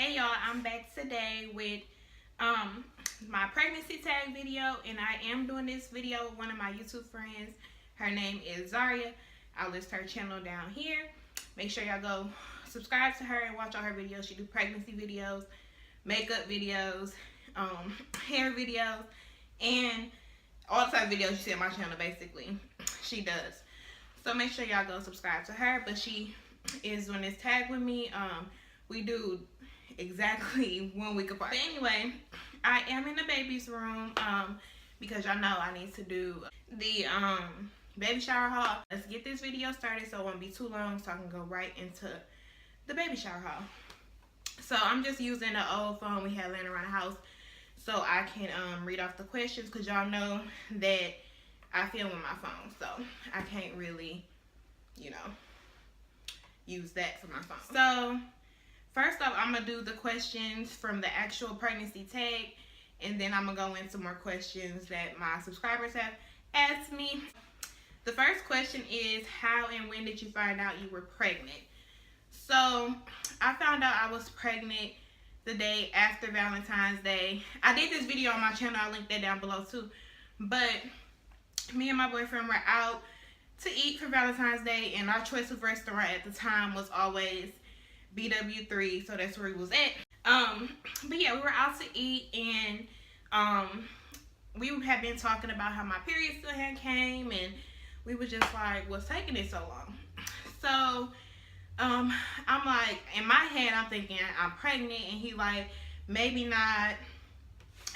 Hey y'all, I'm back today with my pregnancy tag video, and I am doing this video with one of my YouTube friends. Her name is Zarriah. I'll list her channel down here. Make sure y'all go subscribe to her and watch all her videos. She do pregnancy videos, makeup videos, hair videos, and all the type of videos you see on my channel basically she does. So make sure y'all go subscribe to her. But she is doing this tag with me. We do exactly 1 week apart. But anyway, I am in the baby's room because y'all know I need to do the baby shower haul. Let's get this video started so it won't be too long, so I can go right into the baby shower haul. So I'm just using the old phone we had laying around the house so I can read off the questions, because y'all know that I film with my phone, so I can't really, you know, use that for my phone. So first off, I'm gonna do the questions from the actual pregnancy tag, and then I'm gonna go into more questions that my subscribers have asked me. The first question is, how and when did you find out you were pregnant? So I found out I was pregnant the day after Valentine's Day. I did this video on my channel, I'll link that down below too. But me and my boyfriend were out to eat for Valentine's Day, and our choice of restaurant at the time was always BW3, so that's where he was at. But yeah, we were out to eat, and we had been talking about how my period still hadn't came, and we were just like, what's taking it so long? So I'm like, in my head I'm thinking I'm pregnant, and he like, maybe not,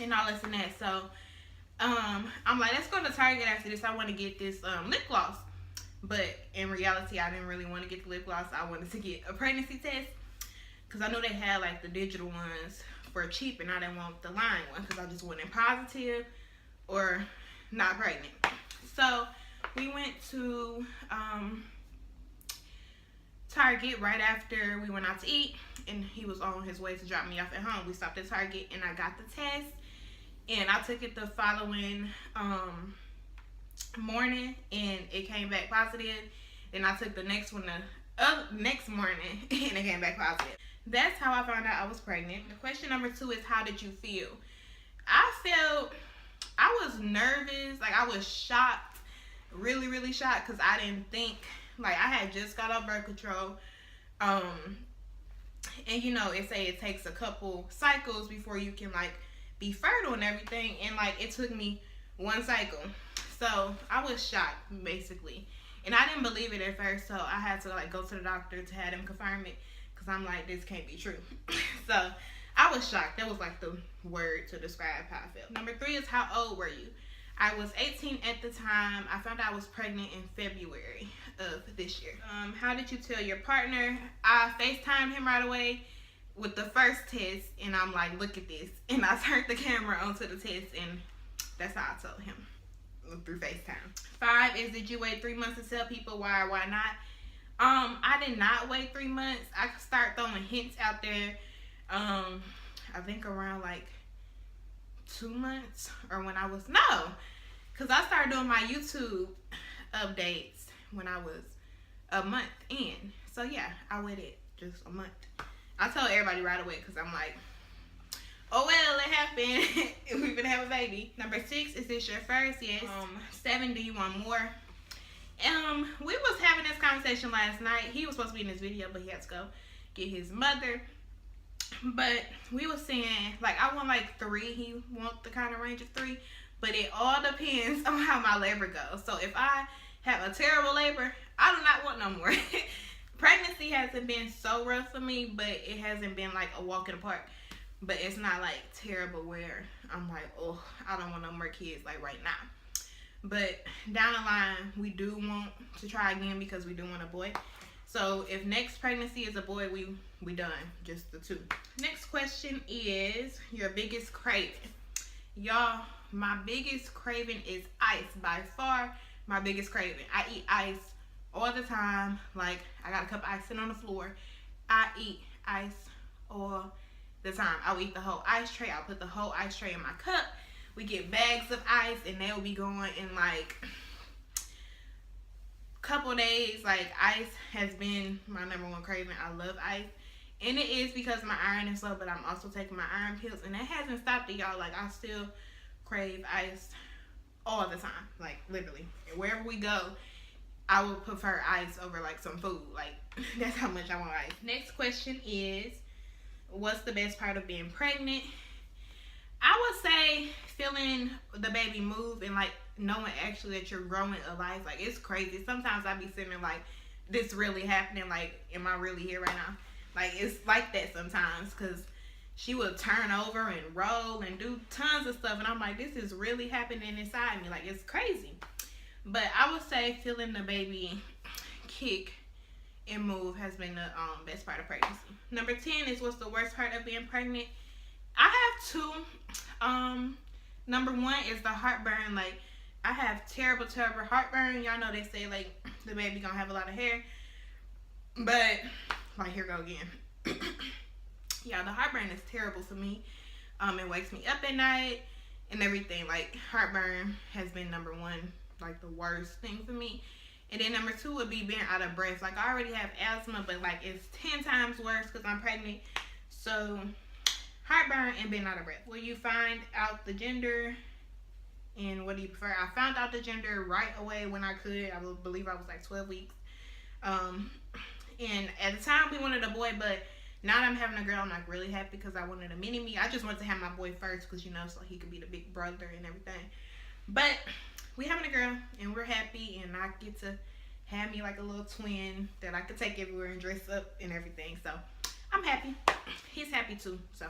and all this and that. So I'm like, let's go to Target after this. I want to get this lip gloss. But in reality, I didn't really want to get the lip gloss. I wanted to get a pregnancy test, because I know they had like the digital ones for cheap, and I didn't want the line one because I just wasn't positive or not pregnant. So we went to Target right after we went out to eat, and he was on his way to drop me off at home. We stopped at Target, and I got the test, and I took it the following morning, and it came back positive. Then I took the next one the next morning, and it came back positive. That's how I found out I was pregnant. The question number 2 is, how did you feel? I was nervous, like I was shocked, really shocked, because I didn't think, like I had just got off birth control, and you know, it takes a couple cycles before you can like be fertile and everything, and like it took me 1 cycle. So I was shocked basically, and I didn't believe it at first, so I had to like go to the doctor to have him confirm it, because I'm like, this can't be true. So I was shocked. That was like the word to describe how I felt. Number 3 is, how old were you? I was 18 at the time. I found out I was pregnant in February of this year. How did you tell your partner? I FaceTimed him right away with the first test, and I'm like, look at this, and I turned the camera onto the test, and that's how I told him, through FaceTime. 5 is, did you wait 3 months to tell people why or why not? I did not wait 3 months. I could start throwing hints out there, I think around like 2 months, or when I was, no, because I started doing my YouTube updates when I was a month in. So yeah, I waited just a month. I told everybody right away, because I'm like, oh well, it happened. We're gonna have a baby. Number 6, is this your first? Yes. 7, do you want more? We was having this conversation last night. He was supposed to be in this video, but he had to go get his mother. But we was saying, like, I want like 3. He want the kind of range of 3, but it all depends on how my labor goes. So if I have a terrible labor, I do not want no more. Pregnancy hasn't been so rough for me, but it hasn't been like a walk in the park. But it's not like terrible where I'm like, oh, I don't want no more kids like right now. But down the line, we do want to try again, because we do want a boy. So if next pregnancy is a boy, we done, just the 2. Next question is, your biggest craving. Y'all, my biggest craving is ice. By far, my biggest craving. I eat ice all the time. Like, I got a cup of ice sitting on the floor. I eat ice all the time. I'll eat the whole ice tray. I'll put the whole ice tray in my cup. We get bags of ice, and they'll be going in like a couple days. Like, ice has been my #1 craving. I love ice. And it is because my iron is low, but I'm also taking my iron pills. And that hasn't stopped it, y'all. Like, I still crave ice all the time. Like, literally. Wherever we go, I would prefer ice over, like, some food. Like, that's how much I want ice. Next question is, what's the best part of being pregnant? I would say feeling the baby move and, like, knowing actually that you're growing a life. Like, it's crazy. Sometimes I be sitting there like, this really happening? Like, am I really here right now? Like, it's like that sometimes, because she would turn over and roll and do tons of stuff. And I'm like, this is really happening inside me. Like, it's crazy. But I would say feeling the baby kick and move has been the best part of pregnancy. Number 10 is, what's the worst part of being pregnant? I have two. Number 1 is the heartburn. Like, I have terrible heartburn. Y'all know they say, like, the baby gonna have a lot of hair. But, like, here go again. Yeah, the heartburn is terrible for me. It wakes me up at night and everything. Like, heartburn has been number 1, like, the worst thing for me. And then number 2 would be being out of breath. Like, I already have asthma, but, like, it's 10 times worse because I'm pregnant. So, heartburn and being out of breath. Will you find out the gender? And what do you prefer? I found out the gender right away when I could. I believe I was like 12 weeks. And at the time we wanted a boy, but now that I'm having a girl, I'm like really happy because I wanted a mini-me. I just wanted to have my boy first because, you know, so he could be the big brother and everything. But we having a girl and we're happy, and I get to have me like a little twin that I could take everywhere and dress up and everything. So I'm happy. He's happy too. So,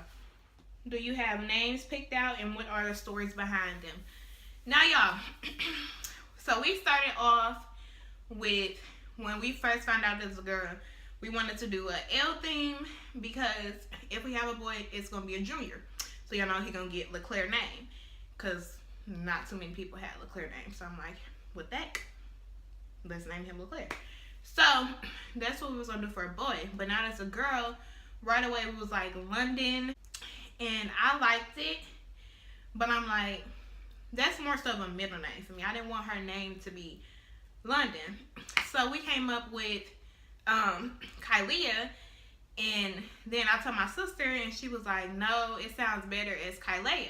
do you have names picked out, and what are the stories behind them? Now, y'all, so we started off with, when we first found out this was a girl, we wanted to do a L theme because if we have a boy, it's going to be a junior. So, y'all know he's going to get LeClair name because not too many people had LeClair name. So, I'm like, with that, let's name him LeClair. So, that's what we was going to do for a boy. But now it's a girl. Right away, we was like London. And I liked it. But I'm like, that's more so of a middle name for me. I didn't want her name to be London. So we came up with Ceaira. And then I told my sister, and she was like, no, it sounds better as Ceaira.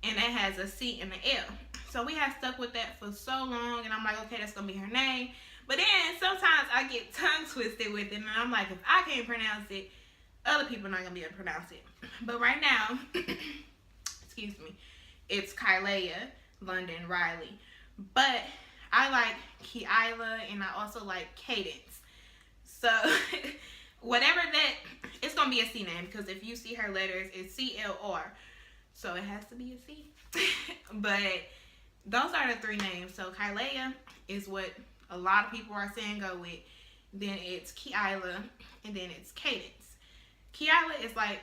And it has a C and an L. So we had stuck with that for so long. And I'm like, okay, that's going to be her name. But then sometimes I get tongue twisted with it. And I'm like, if I can't pronounce it, other people are not going to be able to pronounce it. But right now, excuse me, it's Ceaira London Riley. But I like Ceaira, and I also like Cadence. So whatever that, it's going to be a C name, because if you see her letters, it's CLR. So it has to be a C. But those are the 3 names. So Ceaira is what a lot of people are saying go with. Then it's Ceaira, and then it's Cadence. Ceaira is like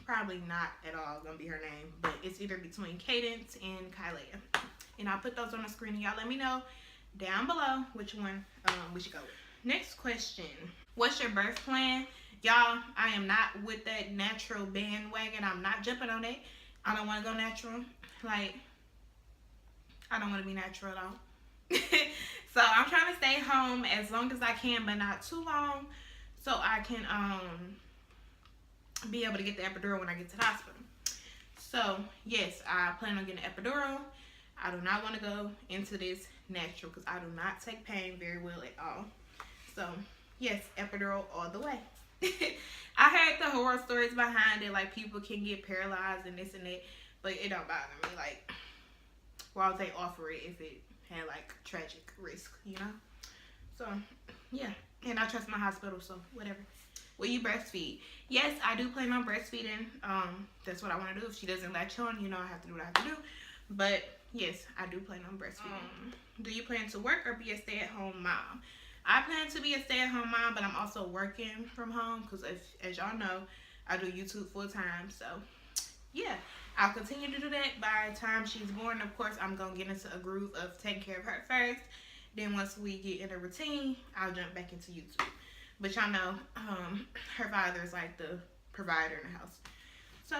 probably not at all gonna be her name, but it's either between Cadence and Ceaira. And I'll put those on the screen, and y'all let me know down below which one we should go with. Next question. What's your birth plan? Y'all, I am not with that natural bandwagon. I'm not jumping on it. I don't want to go natural. Like, I don't want to be natural at all. So I'm trying to stay home as long as I can, but not too long, so I can be able to get the epidural when I get to the hospital. So yes, I plan on getting an epidural. I do not want to go into this natural because I do not take pain very well at all. So yes, epidural all the way. I heard the horror stories behind it, like people can get paralyzed and this and that, but it don't bother me. Like, why would they offer it if it had like tragic risk, you know? So yeah, and I trust my hospital, so whatever. Will you breastfeed? Yes, I do plan on breastfeeding. That's what I want to do. If she doesn't latch on, you know, I have to do what I have to do. But yes, I do plan on breastfeeding. Do you plan to work or be a stay-at-home mom? I plan to be a stay-at-home mom, but I'm also working from home because, as y'all know, I do YouTube full-time. So yeah, I'll continue to do that. By the time she's born, of course, I'm going to get into a groove of taking care of her first. Then once we get in a routine, I'll jump back into YouTube. But y'all know, her father is like the provider in the house. So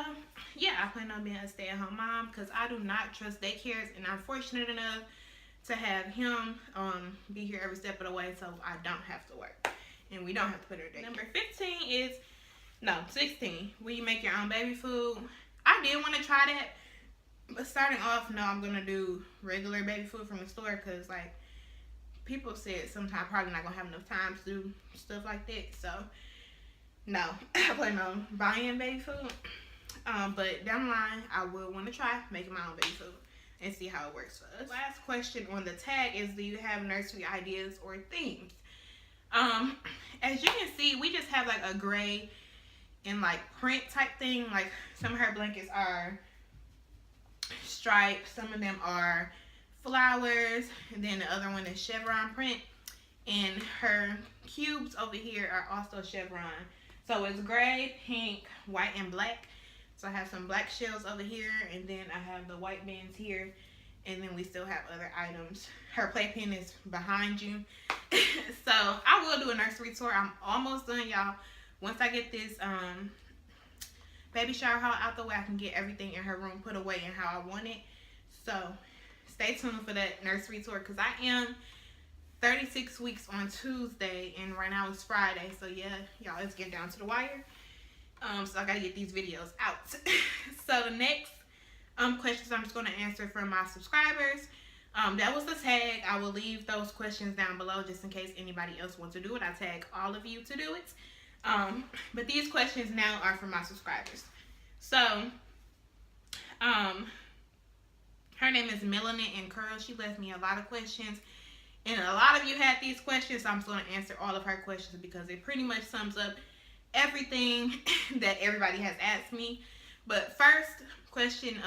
yeah, I plan on being a stay-at-home mom because I do not trust daycares, and I'm fortunate enough to have him be here every step of the way, so I don't have to work and we don't have to put her in daycare. Number 15 is No, 16. Will you make your own baby food? I did want to try that. But starting off, no, I'm going to do regular baby food from the store. Because, like, people said sometimes probably not going to have enough time to do stuff like that. So, no. I plan on buying baby food. But down the line, I will want to try making my own baby food and see how it works for us. Last question on the tag is, do you have nursery ideas or themes? As you can see, we just have like a gray and like print type thing. Like some of her blankets are striped, some of them are flowers, and then the other one is chevron print. And her cubes over here are also chevron. So it's gray, pink, white, and black. So I have some black shells over here, and then I have the white bands here, and then we still have other items. Her playpen is behind you. So I will do a nursery tour. I'm almost done, y'all. Once I get this baby shower haul out the way, I can get everything in her room put away and how I want it. So stay tuned for that nursery tour, because I am 36 weeks on Tuesday, and right now it's Friday. So yeah, y'all, let's get down to the wire. So I gotta get these videos out. So the next questions I'm just gonna answer from my subscribers. That was the tag. I will leave those questions down below just in case anybody else wants to do it. I tag all of you to do it. But these questions now are from my subscribers. So her name is Melanin and Curl. She left me a lot of questions, and a lot of you had these questions, so I'm just going to answer all of her questions because it pretty much sums up everything that everybody has asked me. But first question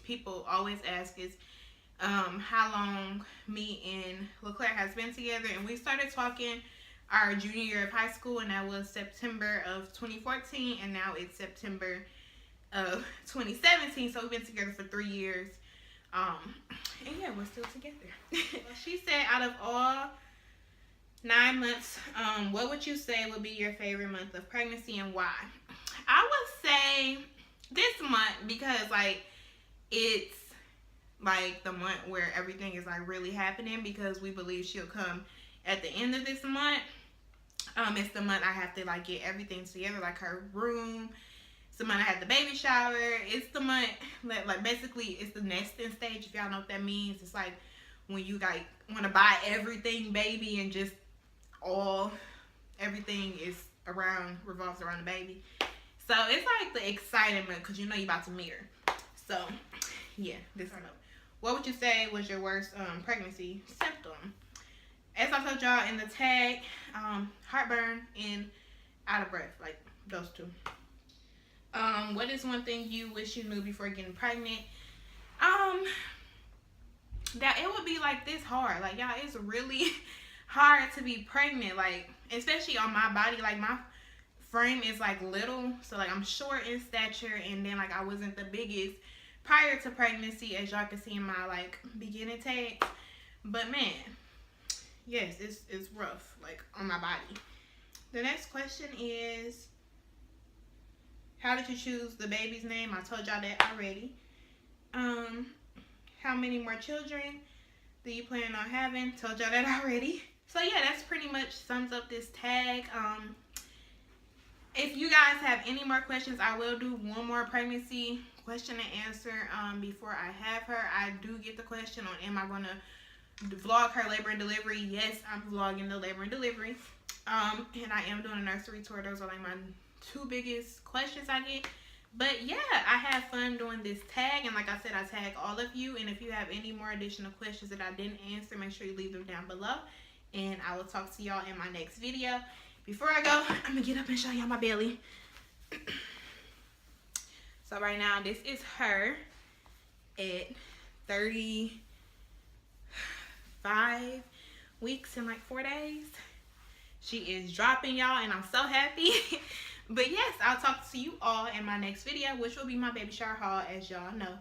people always ask is how long me and LeClair has been together. And we started talking our junior year of high school, and that was September of 2014, and now it's September of 2017. So we've been together for 3 years. And yeah, we're still together. Well, she said, out of all 9 months, what would you say would be your favorite month of pregnancy and why? I would say this month, because like it's like the month where everything is like really happening, because we believe she'll come at the end of this month. It's the month I have to like get everything together, like her room. It's the month I had the baby shower. It's the month that, like, basically it's the nesting stage, if y'all know what that means. It's like when you like want to buy everything baby, and just everything is revolves around the baby. So it's like the excitement, because you know you're about to meet her. So yeah, this one up. What would you say was your worst pregnancy symptom? As I told y'all in the tag, heartburn and out of breath, like those two. What is one thing you wish you knew before getting pregnant? That it would be like this hard. Like, y'all, it's really hard to be pregnant, like, especially on my body. Like, my frame is like little, so like I'm short in stature, and then like I wasn't the biggest prior to pregnancy, as y'all can see in my like beginning tags. But man, yes, it's rough, like on my body. The next question is, how did you choose the baby's name? I told y'all that already. How many more children do you plan on having? Told y'all that already. So yeah, that's pretty much sums up this tag. If you guys have any more questions, I will do one more pregnancy question and answer before I have her. I do get the question on, am I going to vlog her labor and delivery? Yes, I'm vlogging the labor and delivery. And I am doing a nursery tour. Those are like my 2 biggest questions I get. But yeah, I have fun doing this tag, and like I said, I tag all of you. And if you have any more additional questions that I didn't answer, make sure you leave them down below, and I will talk to y'all in my next video. Before I go, I'm gonna get up and show y'all my belly. So right now, this is her at 35 weeks and like 4 days. She is dropping, y'all, and I'm so happy. But yes, I'll talk to you all in my next video, which will be my baby shower haul, as y'all know.